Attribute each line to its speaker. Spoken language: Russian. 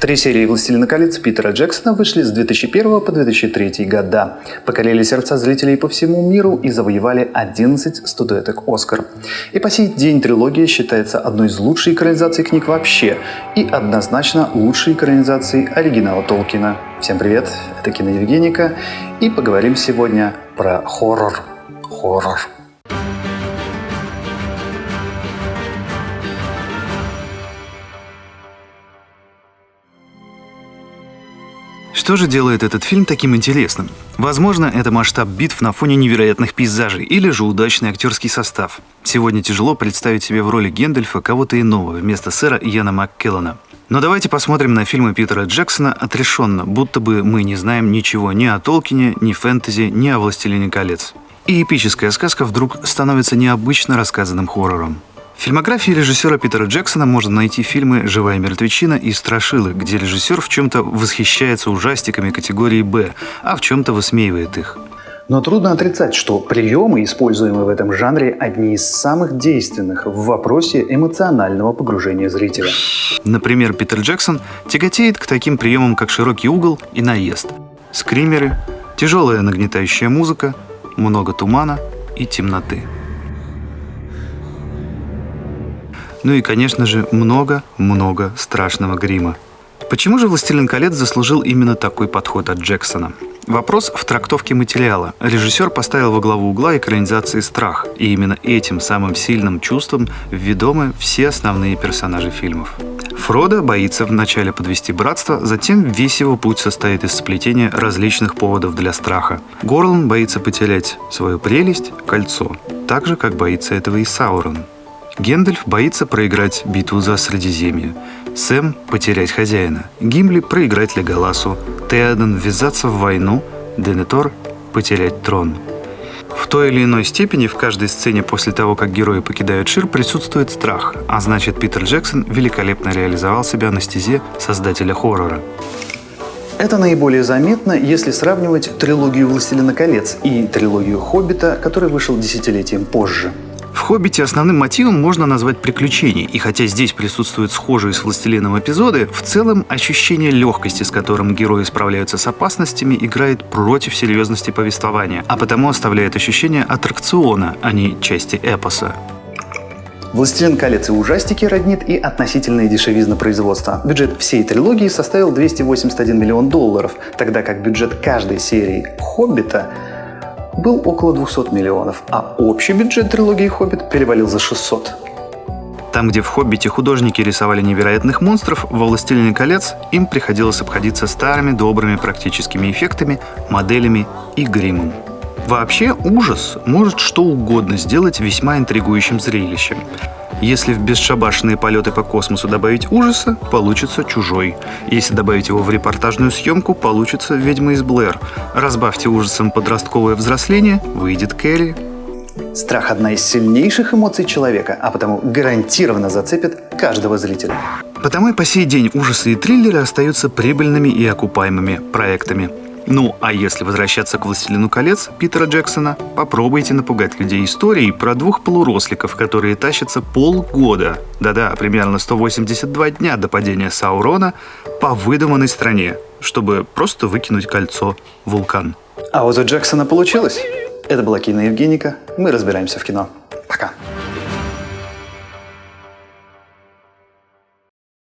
Speaker 1: Три серии «Властелина колец» Питера Джексона вышли с 2001 по 2003 года, покорили сердца зрителей по всему миру и завоевали 11 статуэток «Оскар». И по сей день трилогия считается одной из лучших экранизаций книг вообще и однозначно лучшей экранизацией оригинала Толкина. Всем привет, это Кино Евгеника, и поговорим сегодня про хоррор.
Speaker 2: Что же делает этот фильм таким интересным? Возможно, это масштаб битв на фоне невероятных пейзажей или же удачный актерский состав. Сегодня тяжело представить себе в роли Гэндальфа кого-то иного вместо сэра Иэна Маккеллана. Но давайте посмотрим на фильмы Питера Джексона отрешенно, будто бы мы не знаем ничего ни о Толкине, ни фэнтези, ни о «Властелине колец». И эпическая сказка вдруг становится необычно рассказанным хоррором. В фильмографии режиссера Питера Джексона можно найти фильмы «Живая мертвечина» и «Страшилы», где режиссер в чем-то восхищается ужастиками категории «Б», а в чем-то высмеивает их.
Speaker 1: Но трудно отрицать, что приемы, используемые в этом жанре, одни из самых действенных в вопросе эмоционального погружения зрителя.
Speaker 2: Например, Питер Джексон тяготеет к таким приемам, как широкий угол и наезд, скримеры, тяжелая нагнетающая музыка, много тумана и темноты. Ну и, конечно же, много-много страшного грима. Почему же «Властелин колец» заслужил именно такой подход от Джексона? Вопрос в трактовке материала. Режиссер поставил во главу угла экранизации страх, и именно этим самым сильным чувством ведомы все основные персонажи фильмов. Фродо боится вначале подвести братство, затем весь его путь состоит из сплетения различных поводов для страха. Горлум боится потерять свою прелесть, кольцо, так же, как боится этого и Саурон. Гэндальф боится проиграть битву за Средиземье, Сэм – потерять хозяина, Гимли – проиграть Леголасу, Теоден – ввязаться в войну, Денетор – потерять трон. В той или иной степени в каждой сцене после того, как герои покидают Шир, присутствует страх, а значит, Питер Джексон великолепно реализовал себя на стезе создателя хоррора.
Speaker 1: Это наиболее заметно, если сравнивать трилогию «Властелина колец» и трилогию «Хоббита», который вышел десятилетием позже.
Speaker 2: В «Хоббите» основным мотивом можно назвать приключения, и хотя здесь присутствуют схожие с «Властелином» эпизоды, в целом ощущение легкости, с которым герои справляются с опасностями, играет против серьезности повествования, а потому оставляет ощущение аттракциона, а не части эпоса.
Speaker 1: «Властелин колец» и ужастики роднит и относительная дешевизна производства. Бюджет всей трилогии составил $281 миллион, тогда как бюджет каждой серии «Хоббита» был около 200 миллионов, а общий бюджет трилогии «Хоббит» перевалил за 600.
Speaker 2: Там, где в «Хоббите» художники рисовали невероятных монстров, во «Властелине колец» им приходилось обходиться старыми добрыми практическими эффектами, моделями и гримом. Вообще, ужас может что угодно сделать весьма интригующим зрелищем. Если в бесшабашные полеты по космосу добавить ужаса, получится «Чужой». Если добавить его в репортажную съемку, получится «Ведьма из Блэр». Разбавьте ужасом подростковое взросление, выйдет Кэрри.
Speaker 1: Страх – одна из сильнейших эмоций человека, а потому гарантированно зацепит каждого зрителя.
Speaker 2: Потому и по сей день ужасы и триллеры остаются прибыльными и окупаемыми проектами. Ну, а если возвращаться к «Властелину колец» Питера Джексона, попробуйте напугать людей историей про двух полуросликов, которые тащатся полгода, да-да, примерно 182 дня до падения Саурона по выдуманной стране, чтобы просто выкинуть кольцо в вулкан.
Speaker 1: А вот у Джексона получилось. Это была Кино Евгеника. Мы разбираемся в кино. Пока.